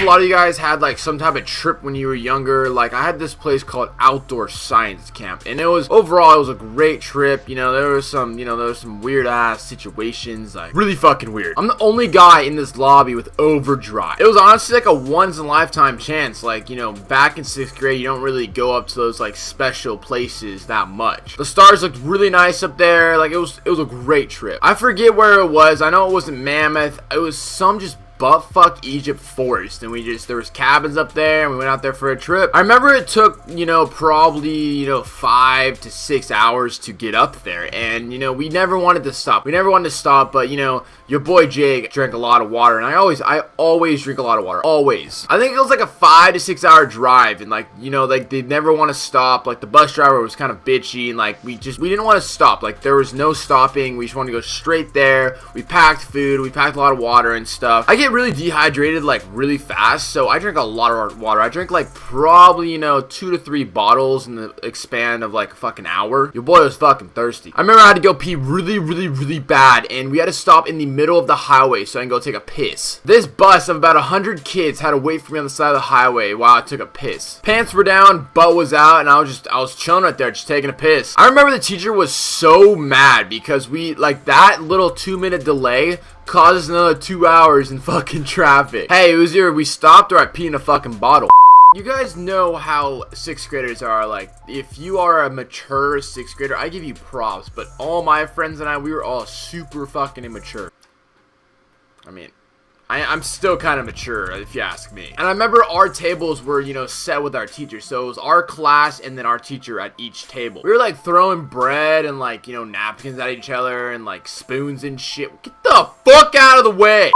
lot of you guys had like some type of trip when you were younger. Like I had this place called Outdoor Science Camp, and overall it was a great trip. You know, there was some weird ass situations, like really fucking weird. I'm the only guy in this lobby with overdrive. It was honestly like a once in a lifetime chance. Like, you know, back in 6th grade, you don't really go up to those like special places that much. The stars looked really nice up there. Like it was a great trip. I forget where it was. I know it wasn't Mammoth. It was some just buttfuck Egypt forest, and there was cabins up there, and we went out there for a trip. I remember it took, you know, probably 5 to 6 hours to get up there, and you know, we never wanted to stop. But you know, your boy Jake drank a lot of water, and I always drink a lot of water, always. I think it was like a 5 to 6 hour drive, and like, you know, like they never want to stop. Like the bus driver was kind of bitchy, and like we didn't want to stop. Like there was no stopping. We just wanted to go straight there. We packed food, we packed a lot of water and stuff. I get really dehydrated like really fast, so I drink a lot of water. I drink like probably, you know, 2 to 3 bottles in the span of like a fucking hour. Your boy was fucking thirsty. I remember I had to go pee really bad, and we had to stop in the middle of the highway so I can go take a piss. This bus of about 100 kids had to wait for me on the side of the highway while I took a piss. Pants were down, butt was out, and I was chilling right there just taking a piss. I remember the teacher was so mad because we, like, that little 2-minute delay caused us another 2 hours in fucking traffic. Hey, it was either we stopped or I peed in a fucking bottle. You guys know how 6th graders are. Like, if you are a mature 6th grader, I give you props, but all my friends and we were all super fucking immature. I mean, I'm still kind of mature, if you ask me. And I remember our tables were, you know, set with our teacher. So it was our class and then our teacher at each table. We were like throwing bread and like, you know, napkins at each other and like spoons and shit. Get the fuck out of the way.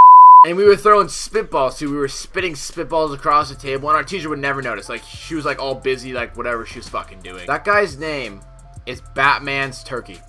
And we were throwing spitballs too. We were spitting spitballs across the table, and our teacher would never notice. Like, she was like all busy, like whatever she was fucking doing. That guy's name is Batman's Turkey.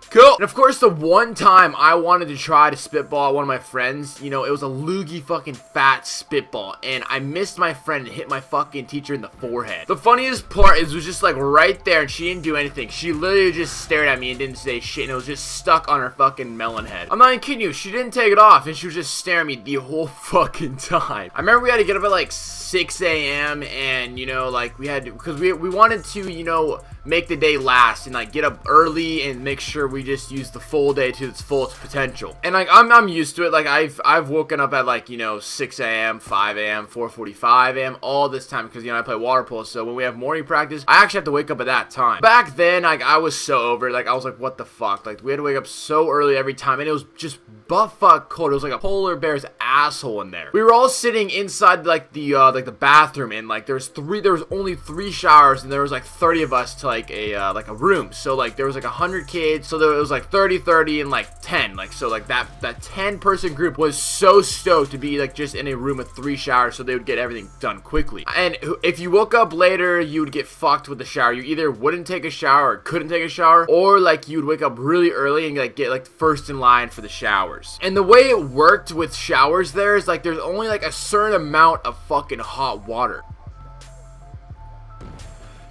Cool. And of course, the one time I wanted to try to spitball at one of my friends, you know, it was a loogie fucking fat spitball, and I missed my friend and hit my fucking teacher in the forehead. The funniest part is it was just like right there, and she didn't do anything. She literally just stared at me and didn't say shit, and it was just stuck on her fucking melon head. I'm not even kidding you. She didn't take it off, and she was just staring at me the whole fucking time. I remember we had to get up at like 6 a.m. and, you know, like we had to, because we wanted to, you know, make the day last and like get up early and make sure we just use the full day to its fullest potential. And like I'm used to it. Like I've woken up at like, you know, 6 a.m., 5 a.m., 4:45 a.m. all this time because, you know, I play water polo. So when we have morning practice, I actually have to wake up at that time. Back then, like I was so over it. Like I was like, what the fuck? Like we had to wake up so early every time, and it was just buttfuck cold. It was like a polar bear's asshole in there. We were all sitting inside like the bathroom, and like there was only 3 showers, and there was like 30 of us to like a room. So like there was like 100 kids, so there was like 30 and like 10. Like, so like that 10 person group was so stoked to be like just in a room with 3 showers, so they would get everything done quickly. And if you woke up later, you would get fucked with the shower. You either wouldn't take a shower or couldn't take a shower, or like you would wake up really early and like get like first in line for the showers. And the way it worked with showers there is like there's only like a certain amount of fucking hot water.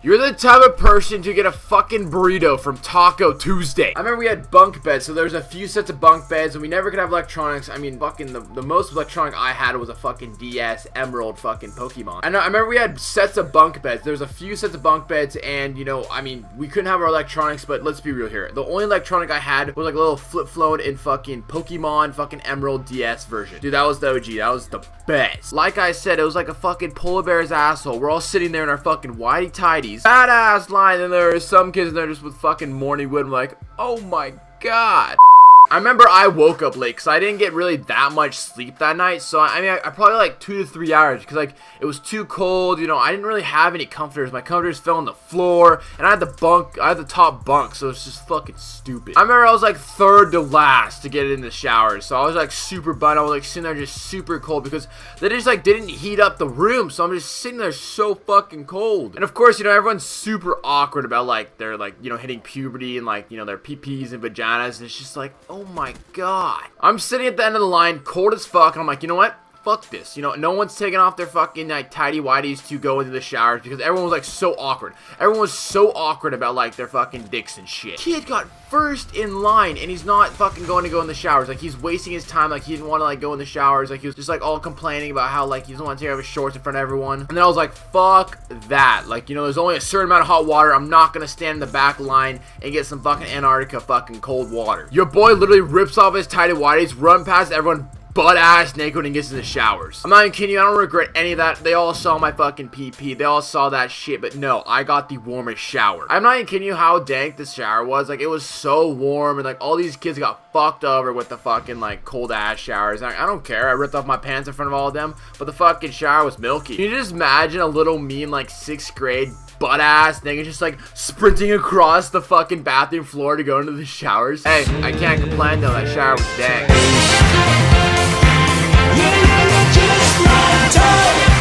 You're the type of person to get a fucking burrito from Taco Tuesday. I remember we had bunk beds, so there was a few sets of bunk beds, and we never could have electronics. I mean, fucking the most electronic I had was a fucking DS Emerald fucking Pokemon. I remember we had sets of bunk beds. There was a few sets of bunk beds, and, you know, I mean, we couldn't have our electronics, but let's be real here. The only electronic I had was like a little flip phone in fucking Pokemon fucking Emerald DS version. Dude, that was the OG. That was the best. Like I said, it was like a fucking polar bear's asshole. We're all sitting there in our fucking whitey tighties, badass line, and there are some kids in there just with fucking morning wood. I'm like, oh my god. I remember I woke up late because I didn't get really that much sleep that night. So I mean, I probably like 2 to 3 hours because like it was too cold. You know, I didn't really have any comforters. My comforters fell on the floor, and I had the top bunk, so it's just fucking stupid. I remember I was like 3rd to last to get in the shower, so I was like super bummed. I was like sitting there just super cold because they just like didn't heat up the room, so I'm just sitting there so fucking cold. And of course, you know, everyone's super awkward about like they're like, you know, hitting puberty and like, you know, their PPs and vaginas, and it's just like, oh my god. I'm sitting at the end of the line, cold as fuck, and I'm like, you know what? fuck this. You know, no one's taking off their fucking like tidy whities to go into the showers because everyone was like so awkward. Everyone was so awkward about like their fucking dicks and shit. Kid got first in line and he's not fucking going to go in the showers. Like he's wasting his time. Like he didn't want to like go in the showers. Like he was just like all complaining about how like he doesn't want to take off his shorts in front of everyone. And then I was like, fuck that. Like, you know, there's only a certain amount of hot water. I'm not gonna stand in the back line and get some fucking Antarctica fucking cold water. Your boy literally rips off his tidy whities, run past everyone butt ass naked and gets in the showers. I'm not even kidding you, I don't regret any of that. They all saw my fucking PP. They all saw that shit, but no, I got the warmest shower. I'm not even kidding you how dank this shower was. Like, it was so warm, and like all these kids got fucked over with the fucking like cold ass showers. I don't care. I ripped off my pants in front of all of them, but the fucking shower was milky. Can you just imagine a little me in like 6th grade, butt ass nigga, just like sprinting across the fucking bathroom floor to go into the showers? Hey, I can't complain though, that shower was dank. Just like time.